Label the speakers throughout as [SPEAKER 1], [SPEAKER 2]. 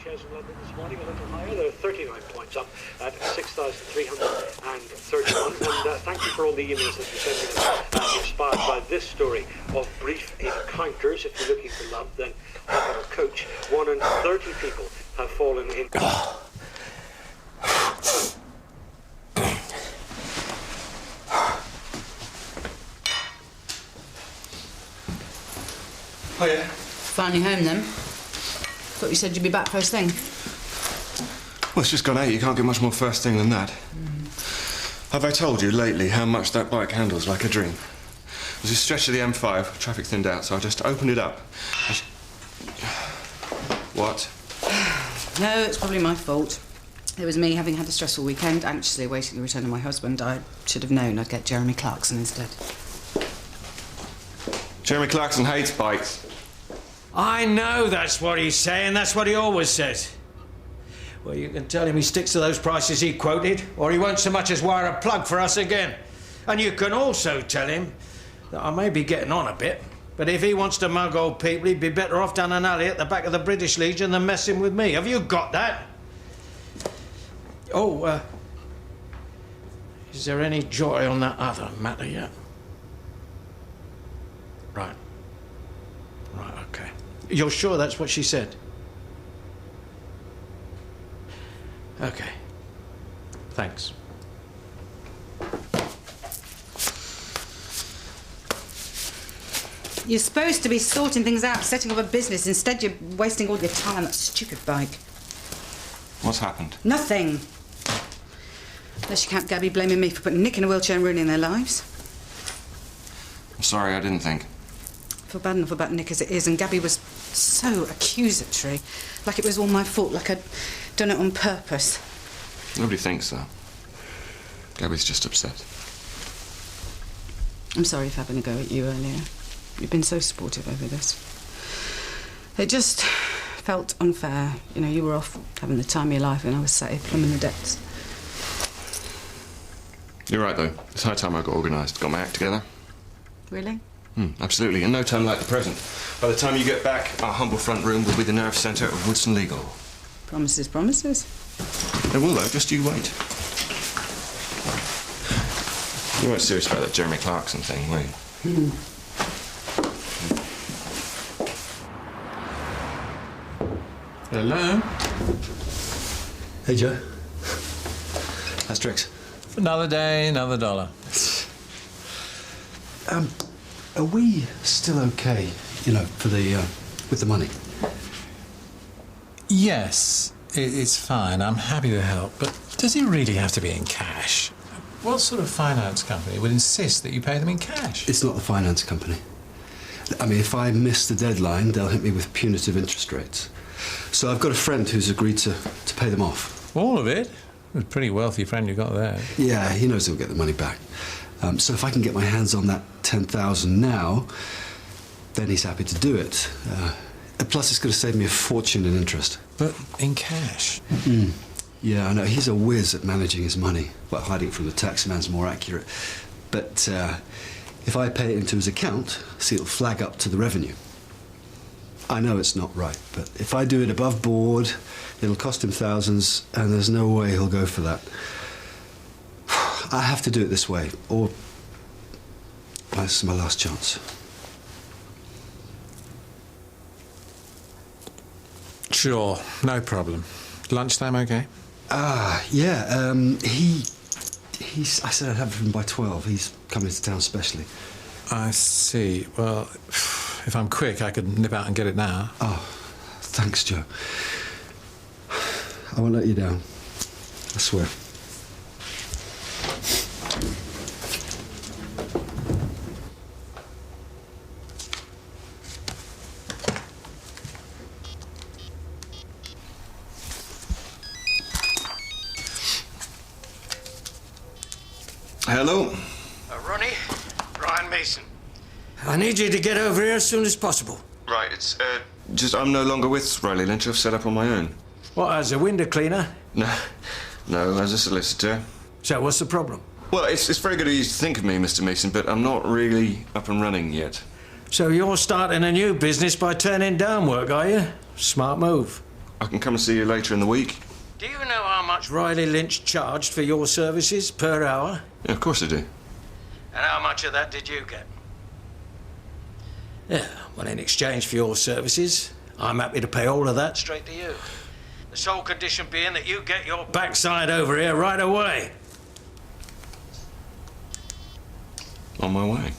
[SPEAKER 1] shares in London this morning a little higher. They're 39 points up at 6,331. And thank you for all the emails that you're sending us, inspired by this story of brief encounters. If you're looking for love, then I've got a coach. 1 in 30 people have fallen in.
[SPEAKER 2] Oh, yeah?
[SPEAKER 3] Finally home, then? Thought you said you'd be back first thing.
[SPEAKER 2] Well, it's just gone 8. You can't get much more first thing than that. Have I told you lately how much that bike handles like a dream? There's a stretch of the M5, traffic thinned out, so I just opened it up. What?
[SPEAKER 3] No, it's probably my fault. It was me, having had a stressful weekend, anxiously awaiting the return of my husband. I should have known I'd get Jeremy Clarkson instead.
[SPEAKER 2] Jeremy Clarkson hates bikes.
[SPEAKER 4] I know that's what he's saying. That's what he always says. Well, you can tell him he sticks to those prices he quoted, or he won't so much as wire a plug for us again. And you can also tell him that I may be getting on a bit, but if he wants to mug old people, he'd be better off down an alley at the back of the British Legion than messing with me. Have you got that? Oh, is there any joy on that other matter yet? Right. Right, OK. You're sure that's what she said? OK. Thanks.
[SPEAKER 3] You're supposed to be sorting things out, setting up a business. Instead, you're wasting all your time on that stupid bike.
[SPEAKER 2] What's happened?
[SPEAKER 3] Nothing. Unless you count Gabby blaming me for putting Nick in a wheelchair and ruining their lives.
[SPEAKER 2] I'm sorry, I didn't think.
[SPEAKER 3] I feel bad enough about Nick as it is, and Gabby was so accusatory. Like it was all my fault, like I'd done it on purpose.
[SPEAKER 2] Nobody thinks so. Gabby's just upset.
[SPEAKER 3] I'm sorry for having a go at you earlier. You've been so supportive over this. It just felt unfair. You know, you were off having the time of your life and I was sat here plumbing the depths.
[SPEAKER 2] You're right, though. It's high time I got organised. Got my act together.
[SPEAKER 3] Really?
[SPEAKER 2] Absolutely. In no time like the present. By the time you get back, our humble front room will be the nerve centre of Woodson Legal.
[SPEAKER 3] Promises, promises.
[SPEAKER 2] It will, though. Just you wait. You weren't serious about that Jeremy Clarkson thing, were you?
[SPEAKER 5] Hello?
[SPEAKER 6] Hey, Joe. How's tricks?
[SPEAKER 5] Another day, another dollar.
[SPEAKER 6] Are we still okay, you know, for the, with the money?
[SPEAKER 5] Yes, it's fine. I'm happy to help. But does it really have to be in cash? What sort of finance company would insist that you pay them in cash?
[SPEAKER 6] It's not the finance company. I mean, if I miss the deadline, they'll hit me with punitive interest rates. So I've got a friend who's agreed to pay them off.
[SPEAKER 5] All of it? A pretty wealthy friend you got there.
[SPEAKER 6] Yeah, he knows he'll get the money back. So if I can get my hands on that 10,000 now, then he's happy to do it. Plus, it's going to save me a fortune in interest.
[SPEAKER 5] But in cash?
[SPEAKER 6] Yeah, I know. He's a whiz at managing his money. Well, hiding it from the tax man's more accurate. But if I pay it into his account, see, it'll flag up to the revenue. I know it's not right, but if I do it above board, it'll cost him thousands, and there's no way he'll go for that. I have to do it this way, or this is my last chance.
[SPEAKER 5] Sure, no problem. Lunchtime okay?
[SPEAKER 6] Yeah, I said I'd have him by 12. He's coming to town specially.
[SPEAKER 5] I see. Well, if I'm quick, I could nip out and get it now.
[SPEAKER 6] Oh, thanks, Joe. I won't let you down. I swear.
[SPEAKER 2] Hello?
[SPEAKER 4] Ronnie? Brian Mason. I need you to get over here as soon as possible.
[SPEAKER 2] Right, it's, just I'm no longer with Riley Lynch. I've set up on my own.
[SPEAKER 4] What, as a window cleaner?
[SPEAKER 2] No, as a solicitor.
[SPEAKER 4] So what's the problem?
[SPEAKER 2] Well, it's very good of you to think of me, Mr. Mason, but I'm not really up and running yet.
[SPEAKER 4] So you're starting a new business by turning down work, are you? Smart move.
[SPEAKER 2] I can come and see you later in the week.
[SPEAKER 4] Do you know how much Riley Lynch charged for your services per hour?
[SPEAKER 2] Yeah, of course I do.
[SPEAKER 4] And how much of that did you get? Yeah, well, in exchange for your services, I'm happy to pay all of that straight to you. The sole condition being that you get your backside over here right away.
[SPEAKER 2] On my way.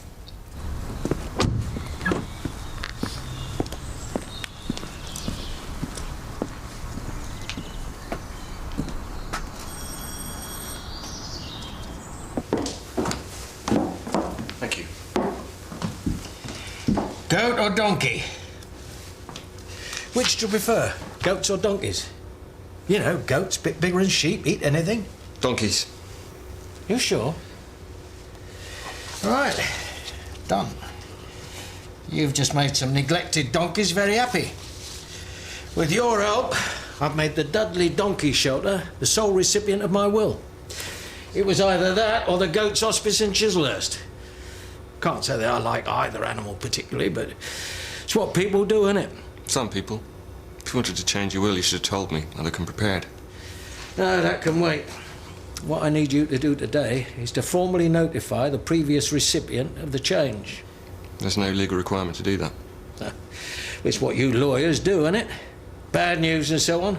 [SPEAKER 2] Thank you.
[SPEAKER 4] Goat or donkey? Which do you prefer, goats or donkeys? You know, goats, bit bigger than sheep, eat anything.
[SPEAKER 2] Donkeys.
[SPEAKER 4] You sure? Right, done. You've just made some neglected donkeys very happy. With your help, I've made the Dudley Donkey Shelter the sole recipient of my will. It was either that or the Goats Hospice in Chislehurst. Can't say that I like either animal particularly, but it's what people do, isn't it?
[SPEAKER 2] Some people. If you wanted to change your will, you should have told me. I'd have come prepared.
[SPEAKER 4] No, that can wait. What I need you to do today is to formally notify the previous recipient of the change.
[SPEAKER 2] There's no legal requirement to do that.
[SPEAKER 4] It's what you lawyers do, isn't it? Bad news and so on.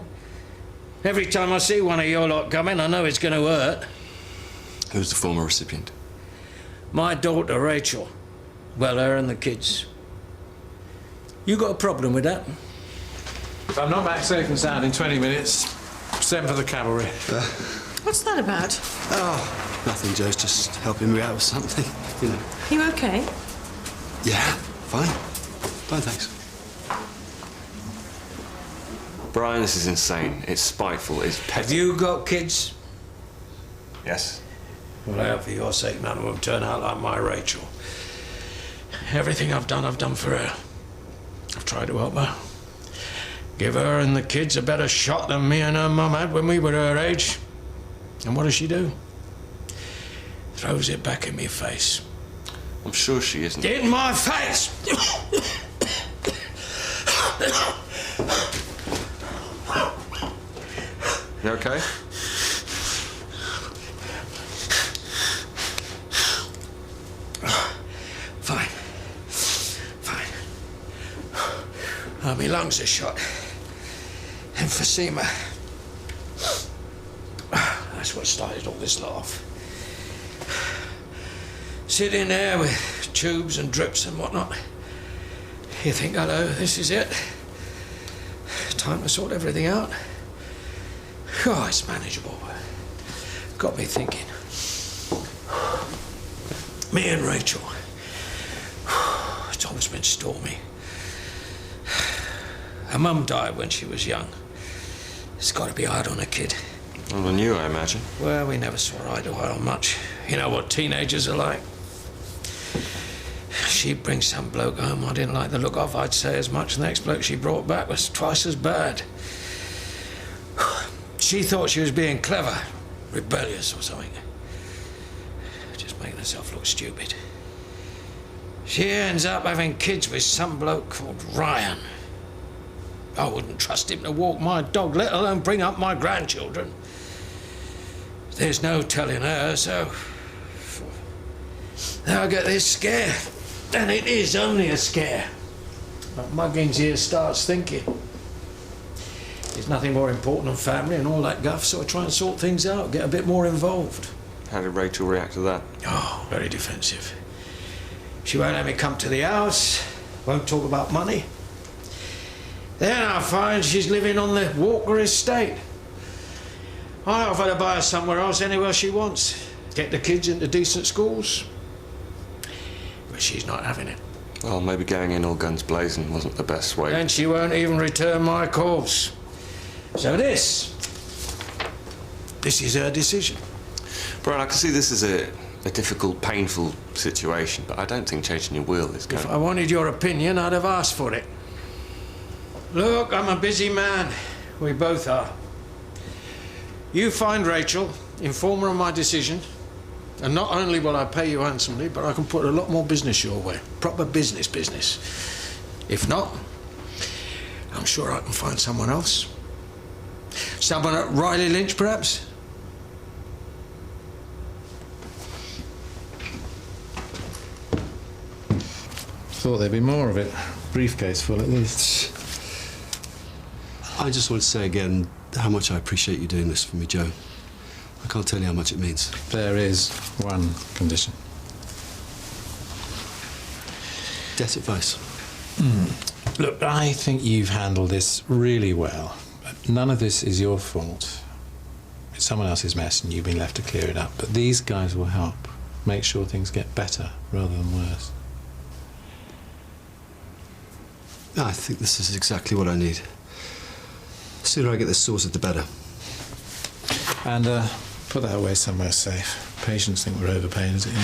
[SPEAKER 4] Every time I see one of your lot coming, I know it's going to hurt.
[SPEAKER 2] Who's the former recipient?
[SPEAKER 4] My daughter, Rachel. Well, her and the kids. You got a problem with that?
[SPEAKER 5] If I'm not back safe and sound in 20 minutes, send for the cavalry.
[SPEAKER 7] What's that about?
[SPEAKER 6] Oh, nothing, Joe's just helping me out with something, you know.
[SPEAKER 7] You okay?
[SPEAKER 6] Yeah, fine. Fine, thanks.
[SPEAKER 2] Brian, this is insane. It's spiteful. It's
[SPEAKER 4] Have
[SPEAKER 2] petty.
[SPEAKER 4] you got kids?
[SPEAKER 2] Yes.
[SPEAKER 4] Well, I hope for your sake none of them turn out like my Rachel. Everything I've done for her. I've tried to help her. Give her and the kids a better shot than me and her mum had when we were her age. And what does she do? Throws it back in my face.
[SPEAKER 2] I'm sure she isn't.
[SPEAKER 4] In my face!
[SPEAKER 2] You okay?
[SPEAKER 4] Fine. My lungs are shot. Emphysema. That's what started all this lot off. Sitting there with tubes and drips and whatnot. You think, hello, this is it. Time to sort everything out. Oh, it's manageable. Got me thinking. Me and Rachel. It's always been stormy. Her mum died when she was young. It's got to be hard on a kid.
[SPEAKER 2] Well, on you, I imagine.
[SPEAKER 4] Well, we never saw eye to eye on much. You know what teenagers are like. She'd bring some bloke home I didn't like the look of, I'd say as much. The next bloke she brought back was twice as bad. She thought she was being clever, rebellious or something. Just making herself look stupid. She ends up having kids with some bloke called Ryan. I wouldn't trust him to walk my dog, let alone bring up my grandchildren. There's no telling her, so... Now I get this scare. And it is only a scare. But Muggins here starts thinking. There's nothing more important than family and all that guff, so I try and sort things out, get a bit more involved.
[SPEAKER 2] How did Rachel react to that?
[SPEAKER 4] Oh, very defensive. She won't let me come to the house, won't talk about money. Then I find she's living on the Walker estate. I offer to buy her somewhere else, anywhere she wants. Get the kids into decent schools. But she's not having it.
[SPEAKER 2] Well, maybe going in all guns blazing wasn't the best way.
[SPEAKER 4] And she won't even return my calls. So this is her decision.
[SPEAKER 2] Brian, I can see this is a difficult, painful situation, but I don't think changing your will is going
[SPEAKER 4] If I wanted your opinion, I'd have asked for it. Look, I'm a busy man. We both are. You find Rachel, inform her of my decision, and not only will I pay you handsomely, but I can put a lot more business your way. Proper business. If not, I'm sure I can find someone else. Someone at Riley Lynch, perhaps?
[SPEAKER 5] Thought there'd be more of it. Briefcase full, at least.
[SPEAKER 6] I just want to say again how much I appreciate you doing this for me, Joe. I can't tell you how much it means.
[SPEAKER 5] There is one condition.
[SPEAKER 6] Debt advice.
[SPEAKER 5] Look, I think you've handled this really well. But none of this is your fault. It's someone else's mess and you've been left to clear it up. But these guys will help make sure things get better rather than worse.
[SPEAKER 6] I think this is exactly what I need. The sooner I get this sorted, the better.
[SPEAKER 5] And put that away somewhere safe. Patients think we're overpaying us at the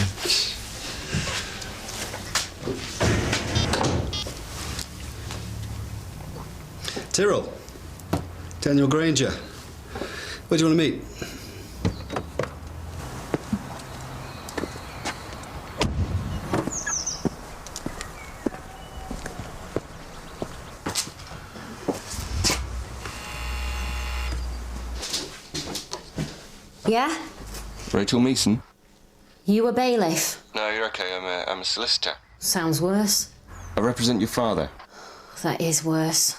[SPEAKER 5] end.
[SPEAKER 6] Tyrrell. Daniel Granger. Where do you want to meet?
[SPEAKER 8] Yeah?
[SPEAKER 2] Rachel Meeson?
[SPEAKER 8] You a bailiff?
[SPEAKER 2] No, you're okay. I'm a solicitor.
[SPEAKER 8] Sounds worse.
[SPEAKER 2] I represent your father.
[SPEAKER 8] That is worse.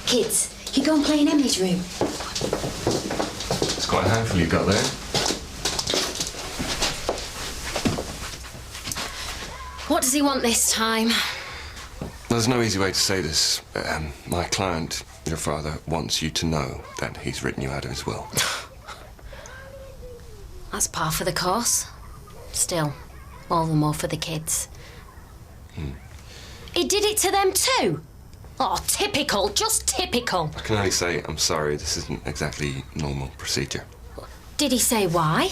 [SPEAKER 8] Kids, you go and play in Emily's room.
[SPEAKER 2] It's quite a handful you've got there.
[SPEAKER 8] What does he want this time?
[SPEAKER 2] There's no easy way to say this. My client, your father, wants you to know that he's written you out of his will.
[SPEAKER 8] That's par for the course. Still, all the more for the kids. He did it to them too? Oh, typical, just typical.
[SPEAKER 2] I can only say I'm sorry, this isn't exactly normal procedure.
[SPEAKER 8] Did he say why?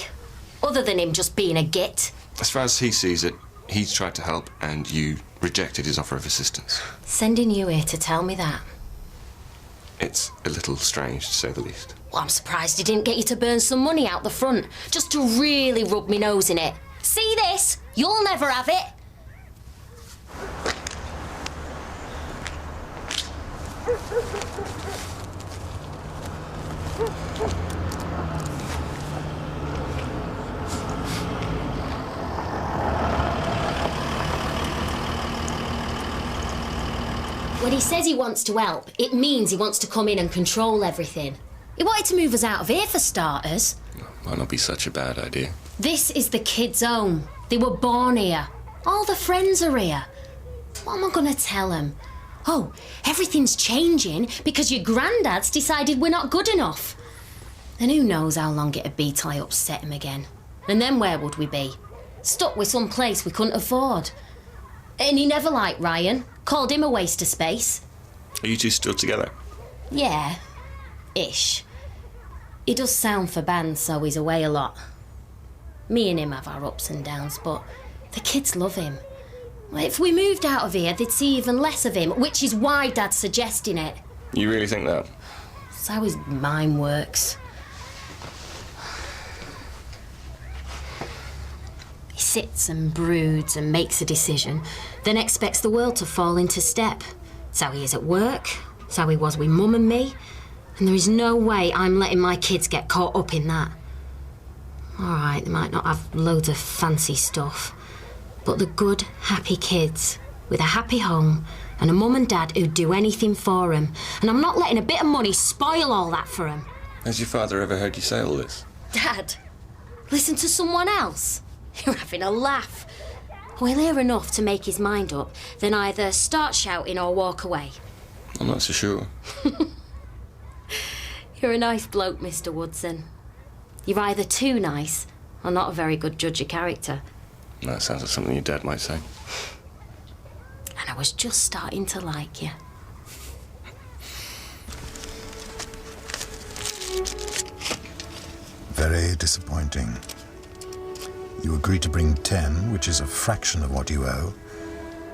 [SPEAKER 8] Other than him just being a git?
[SPEAKER 2] As far as he sees it, he's tried to help and you rejected his offer of assistance.
[SPEAKER 8] Sending you here to tell me that?
[SPEAKER 2] It's a little strange, to say the least.
[SPEAKER 8] Well, I'm surprised he didn't get you to burn some money out the front, just to really rub me nose in it. See this? You'll never have it. When he says he wants to help, it means he wants to come in and control everything. He wanted to move us out of here for starters.
[SPEAKER 2] Might not be such a bad idea.
[SPEAKER 8] This is the kids' home. They were born here. All the friends are here. What am I going to tell them? Oh, everything's changing because your granddad's decided we're not good enough. And who knows how long it'd be till I upset him again. And then where would we be? Stuck with some place we couldn't afford. And he never liked Ryan. Called him a waste of space.
[SPEAKER 2] Are you two still together?
[SPEAKER 8] Yeah, ish. He does sound for bands, so he's away a lot. Me and him have our ups and downs, but the kids love him. If we moved out of here, they'd see even less of him, which is why Dad's suggesting it.
[SPEAKER 2] You really think that?
[SPEAKER 8] That's how his mind works. He sits and broods and makes a decision, then expects the world to fall into step. It's how he is at work, it's how he was with Mum and me, and there is no way I'm letting my kids get caught up in that. All right, they might not have loads of fancy stuff, but the good, happy kids with a happy home and a mum and dad who'd do anything for them. And I'm not letting a bit of money spoil all that for them.
[SPEAKER 2] Has your father ever heard you say all this?
[SPEAKER 8] Dad, listen to someone else. You're having a laugh. We'll hear enough to make his mind up, then either start shouting or walk away.
[SPEAKER 2] I'm not so sure.
[SPEAKER 8] You're a nice bloke, Mr. Woodson. You're either too nice or not a very good judge of character.
[SPEAKER 2] That sounds like something your dad might say.
[SPEAKER 8] And I was just starting to like you.
[SPEAKER 9] Very disappointing. You agreed to bring 10, which is a fraction of what you owe.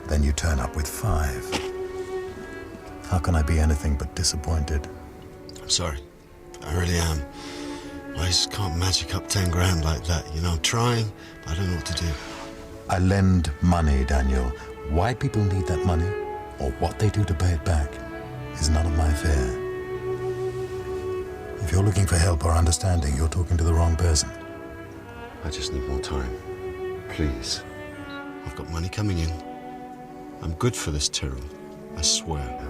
[SPEAKER 9] Then you turn up with 5. How can I be anything but disappointed?
[SPEAKER 6] I'm sorry. I really am. I just can't magic up 10 grand like that. You know, I'm trying, but I don't know what to do.
[SPEAKER 9] I lend money, Daniel, Why people need that money, or what they do to pay it back, is none of my affair. If you're looking for help or understanding, you're talking to the wrong person.
[SPEAKER 6] I just need more time. Please. I've got money coming in. I'm good for this, Tyrrell. I swear.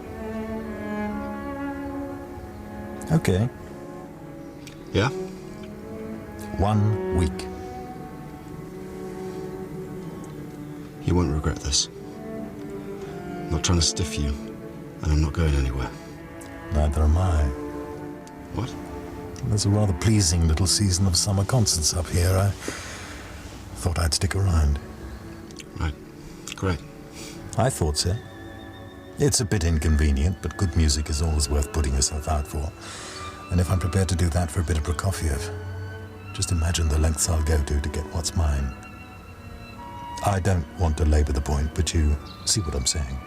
[SPEAKER 9] Okay.
[SPEAKER 6] Yeah?
[SPEAKER 9] 1 week.
[SPEAKER 6] You won't regret this. I'm not trying to stiff you, and I'm not going anywhere.
[SPEAKER 9] Neither am I.
[SPEAKER 6] What?
[SPEAKER 9] There's a rather pleasing little season of summer concerts up here. I thought I'd stick around.
[SPEAKER 6] Right. Great.
[SPEAKER 9] I thought so. It's a bit inconvenient, but good music is always worth putting yourself out for. And if I'm prepared to do that for a bit of Prokofiev, just imagine the lengths I'll go to get what's mine. I don't want to labour the point, but you see what I'm saying.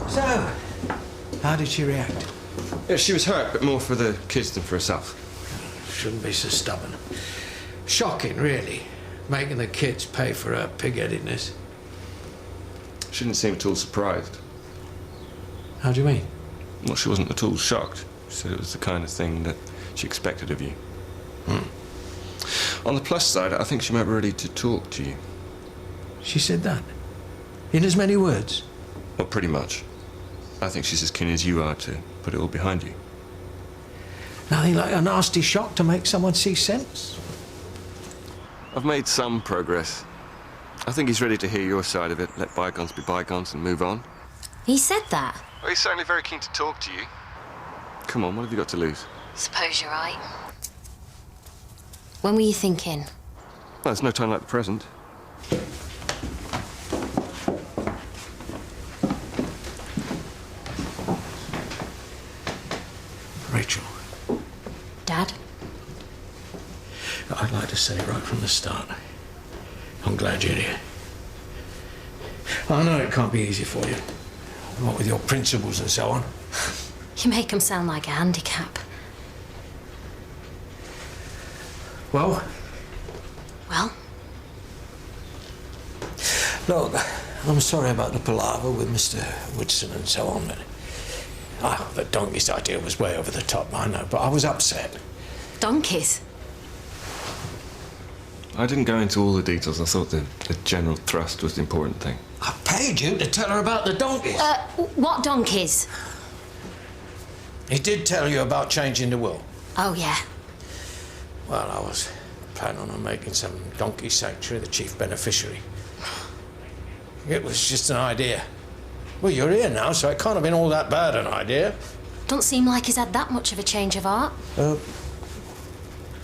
[SPEAKER 4] So, how did she react?
[SPEAKER 2] Yeah, she was hurt, but more for the kids than for herself.
[SPEAKER 4] Shouldn't be so stubborn. Shocking, really, making the kids pay for her pig-headedness.
[SPEAKER 2] She didn't seem at all surprised.
[SPEAKER 4] How do you mean?
[SPEAKER 2] Well, she wasn't at all shocked. She said it was the kind of thing that she expected of you. On the plus side, I think she might be ready to talk to you.
[SPEAKER 4] She said that? In as many words?
[SPEAKER 2] Well, pretty much. I think she's as keen as you are to put it all behind you.
[SPEAKER 4] Nothing like a nasty shock to make someone see sense?
[SPEAKER 2] I've made some progress. I think he's ready to hear your side of it, let bygones be bygones and move on.
[SPEAKER 8] He said that.
[SPEAKER 2] Well, he's certainly very keen to talk to you. Come on, what have you got to lose?
[SPEAKER 8] Suppose you're right. When were you thinking?
[SPEAKER 2] Well, there's no time like the present.
[SPEAKER 4] Rachel.
[SPEAKER 8] Dad?
[SPEAKER 4] I'd like to say right from the start, I'm glad you're here. I know it can't be easy for you, what with your principles and so on.
[SPEAKER 8] You make him sound like a handicap.
[SPEAKER 4] Well?
[SPEAKER 8] Well?
[SPEAKER 4] Look, I'm sorry about the palaver with Mr. Woodson and so on, but the donkey's idea was way over the top, I know, but I was upset.
[SPEAKER 8] Donkeys?
[SPEAKER 2] I didn't go into all the details. I thought the general thrust was the important thing.
[SPEAKER 4] I paid you to tell her about the donkeys.
[SPEAKER 8] What donkeys?
[SPEAKER 4] He did tell you about changing the will.
[SPEAKER 8] Oh, yeah.
[SPEAKER 4] Well, I was planning on making some donkey sanctuary the chief beneficiary. It was just an idea. Well, you're here now, so it can't have been all that bad an idea.
[SPEAKER 8] Don't seem like he's had that much of a change of heart.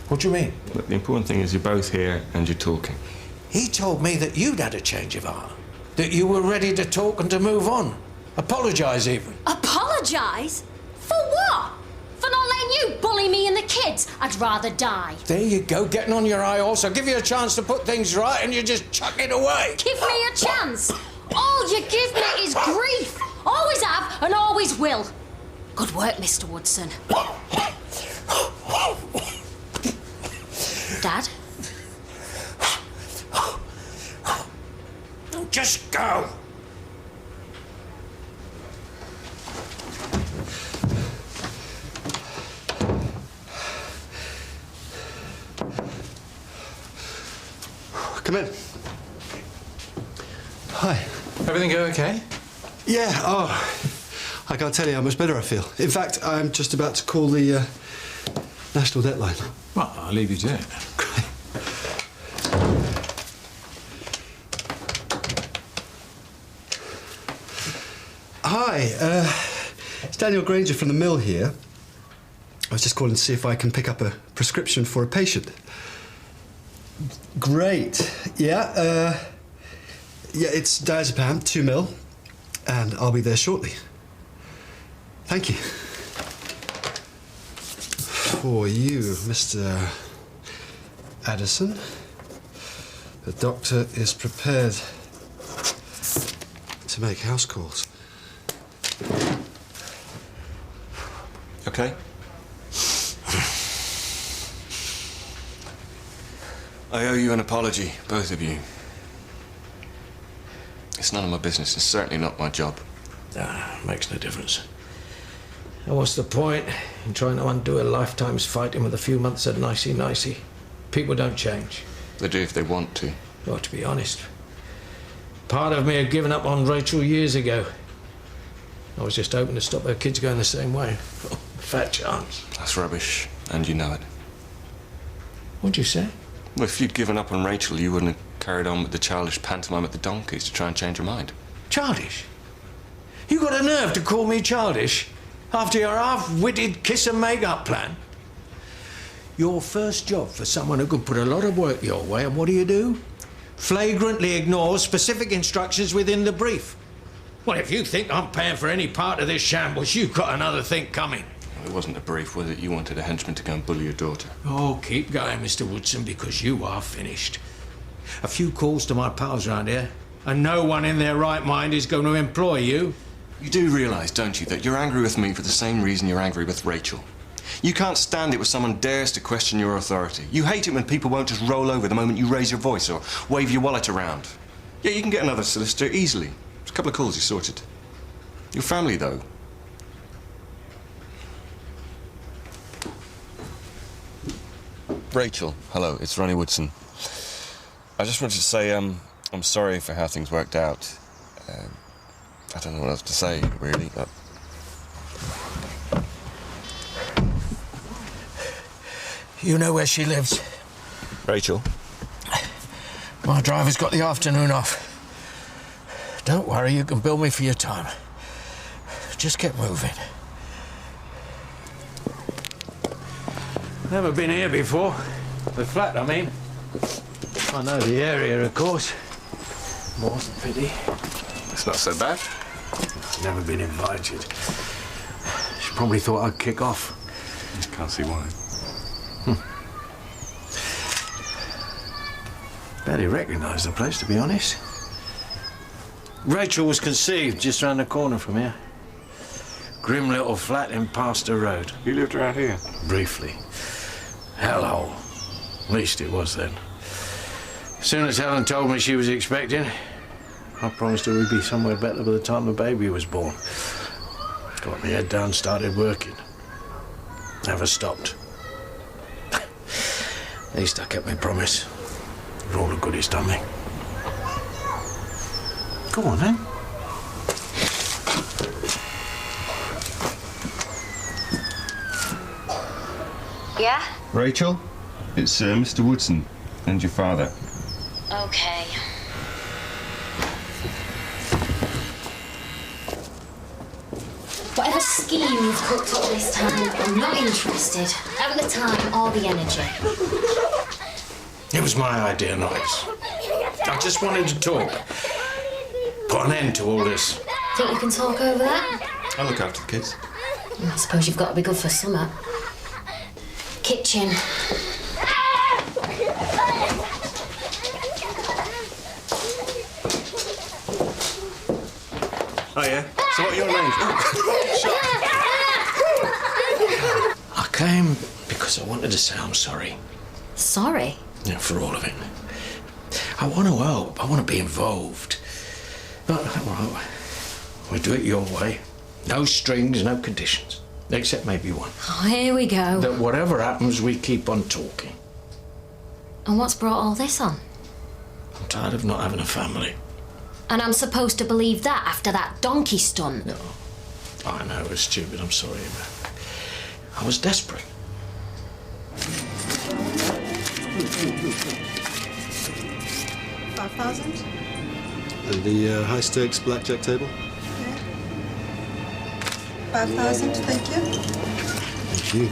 [SPEAKER 4] What do you mean?
[SPEAKER 2] Look, the important thing is you're both here and you're talking.
[SPEAKER 4] He told me that you'd had a change of heart. That you were ready to talk and to move on. Apologise, even.
[SPEAKER 8] Apologise? For what? For not letting you bully me and the kids? I'd rather die.
[SPEAKER 4] There you go, getting on your high horse. I'll give you a chance to put things right and you just chuck it away.
[SPEAKER 8] Give me a chance? All you give me is grief. Always have and always will. Good work, Mr. Woodson. Dad?
[SPEAKER 4] Just go.
[SPEAKER 6] Come in. Hi.
[SPEAKER 5] Everything go okay?
[SPEAKER 6] Yeah, I can't tell you how much better I feel. In fact, I'm just about to call the national debt line.
[SPEAKER 5] Well, I'll leave you to it.
[SPEAKER 6] Great. Hi, it's Daniel Granger from the mill here. I was just calling to see if I can pick up a prescription for a patient. Great. Yeah, it's diazepam, 2 mil, and I'll be there shortly. Thank you. for you, Mr. Addison. The doctor is prepared to make house calls.
[SPEAKER 2] Okay. I owe you an apology, both of you. It's none of my business. It's certainly not my job.
[SPEAKER 4] Makes no difference. And what's the point in trying to undo a lifetime's fighting with a few months of nicey-nicey? People don't change.
[SPEAKER 2] They do if they want to.
[SPEAKER 4] Well, to be honest, part of me had given up on Rachel years ago. I was just hoping to stop her kids going the same way. Fat chance.
[SPEAKER 2] That's rubbish, and you know it.
[SPEAKER 4] What'd you say?
[SPEAKER 2] Well, if you'd given up on Rachel, you wouldn't have carried on with the childish pantomime at the Donkeys to try and change her mind.
[SPEAKER 4] Childish? You got a nerve to call me childish after your half-witted kiss-and-make-up plan? Your first job for someone who can put a lot of work your way, and what do? Flagrantly ignore specific instructions within the brief. Well, if you think I'm paying for any part of this shambles, you've got another thing coming.
[SPEAKER 2] Well, it wasn't a brief, was it? You wanted a henchman to go and bully your daughter.
[SPEAKER 4] Oh, keep going, Mr. Woodson, because you are finished. A few calls to my pals round here, and no one in their right mind is going to employ you.
[SPEAKER 2] You do realise, don't you, that you're angry with me for the same reason you're angry with Rachel? You can't stand it when someone dares to question your authority. You hate it when people won't just roll over the moment you raise your voice or wave your wallet around. Yeah, you can get another solicitor easily. Just a couple of calls, you're sorted. Your family, though. Rachel, hello, it's Ronnie Woodson. I just wanted to say I'm sorry for how things worked out. I don't know what else to say, really, but...
[SPEAKER 4] You know where she lives?
[SPEAKER 2] Rachel?
[SPEAKER 4] My driver's got the afternoon off. Don't worry, you can bill me for your time. Just get moving. Never been here before. The flat, I mean. I know the area, of course. More's the pity.
[SPEAKER 2] It's not so bad.
[SPEAKER 4] Never been invited. She probably thought I'd kick off.
[SPEAKER 2] Can't see why.
[SPEAKER 4] Barely recognise the place, to be honest. Rachel was conceived just round the corner from here. Grim little flat in Pastor Road.
[SPEAKER 2] You lived around here?
[SPEAKER 4] Briefly. Hellhole. At least it was then. As soon as Helen told me she was expecting, I promised her we'd be somewhere better by the time the baby was born. Got my head down, started working. Never stopped. At least I kept my promise. For all the good it's done me. Go on, then.
[SPEAKER 10] Yeah?
[SPEAKER 2] Rachel, it's Mr. Woodson and your father.
[SPEAKER 10] Okay.
[SPEAKER 8] Whatever scheme you've cooked up this time, I'm not interested. Haven't the time or the energy.
[SPEAKER 4] It was my idea, not his. I just wanted to talk. Put an end to all this.
[SPEAKER 8] Think you can talk over that?
[SPEAKER 2] I'll look after the kids.
[SPEAKER 8] I suppose you've got to be good for summer. Kitchen.
[SPEAKER 2] Oh, yeah? So what are your names?
[SPEAKER 4] I came because I wanted to say I'm sorry.
[SPEAKER 8] Sorry?
[SPEAKER 4] Yeah, for all of it. I want to help. I want to be involved. But, well, we do it your way. No strings, no conditions. Except maybe one.
[SPEAKER 8] Oh, here we go.
[SPEAKER 4] That whatever happens, we keep on talking.
[SPEAKER 8] And what's brought all this on?
[SPEAKER 4] I'm tired of not having a family.
[SPEAKER 8] And I'm supposed to believe that after that donkey stunt?
[SPEAKER 4] No. I know, it was stupid. I'm sorry, man. I was desperate.
[SPEAKER 3] 5,000?
[SPEAKER 6] And the high stakes blackjack table?
[SPEAKER 3] 5,000, thank you.
[SPEAKER 6] Thank you.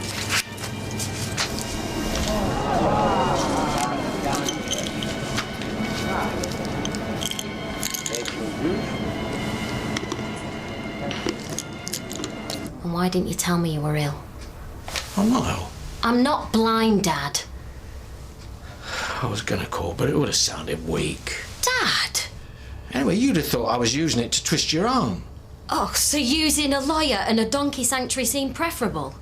[SPEAKER 8] And why didn't you tell me you were ill?
[SPEAKER 4] I'm not ill.
[SPEAKER 8] I'm not blind, Dad.
[SPEAKER 4] I was going to call, but it would have sounded weak.
[SPEAKER 8] Dad?
[SPEAKER 4] Anyway, you'd have thought I was using it to twist your arm.
[SPEAKER 8] Oh, so using a lawyer and a donkey sanctuary seemed preferable?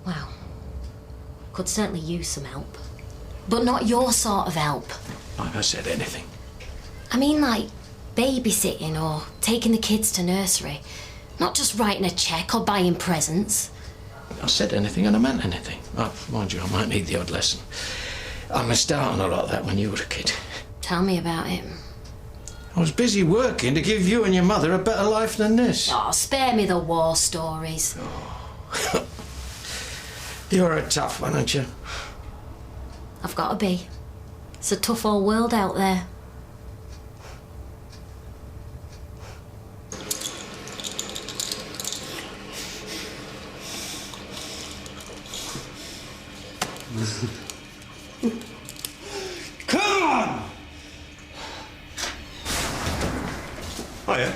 [SPEAKER 8] Well, could certainly use some help. But not your sort of help.
[SPEAKER 4] Like I said, anything.
[SPEAKER 8] I mean, like, babysitting or taking the kids to nursery. Not just writing a cheque or buying presents.
[SPEAKER 4] I said anything and I meant anything. Oh, mind you, I might need the odd lesson. I missed out on a lot of that when you were a kid.
[SPEAKER 8] Tell me about it.
[SPEAKER 4] I was busy working to give you and your mother a better life than this.
[SPEAKER 8] Oh, spare me the war stories.
[SPEAKER 4] Oh. You're a tough one, aren't you?
[SPEAKER 8] I've got to be. It's a tough old world out there.
[SPEAKER 2] Come on! Hiya.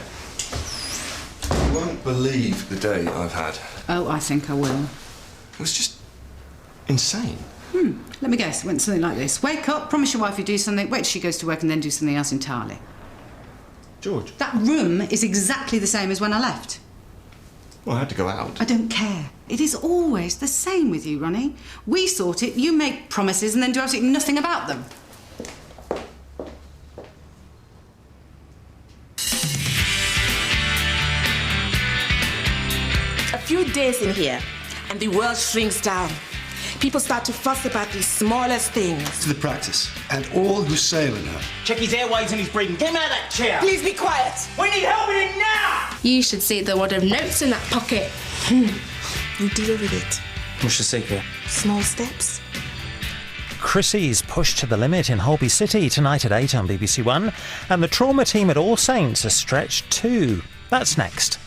[SPEAKER 2] You won't believe the day I've had.
[SPEAKER 3] Oh, I think I will.
[SPEAKER 2] It was just insane.
[SPEAKER 3] Let me guess, it went something like this. Wake up, promise your wife you do something, wait till she goes to work and then do something else entirely.
[SPEAKER 2] George.
[SPEAKER 3] That room is exactly the same as when I left.
[SPEAKER 2] Well, I had to go out.
[SPEAKER 3] I don't care. It is always the same with you, Ronnie. We sort it, you make promises and then do absolutely nothing about them.
[SPEAKER 11] A few days in here, and the world shrinks down. People start to fuss about the smallest things.
[SPEAKER 6] To the practice, and all who sail in her.
[SPEAKER 12] Check his airways and his breathing. Get him out of that chair.
[SPEAKER 11] Please be quiet.
[SPEAKER 12] We need help in it now.
[SPEAKER 11] You should see the word of notes in that pocket. You deal with it.
[SPEAKER 12] What's the secret?
[SPEAKER 11] Small steps.
[SPEAKER 13] Chrissy's pushed to the limit in Holby City tonight at 8 on BBC1, and the trauma team at All Saints are stretched too. That's next.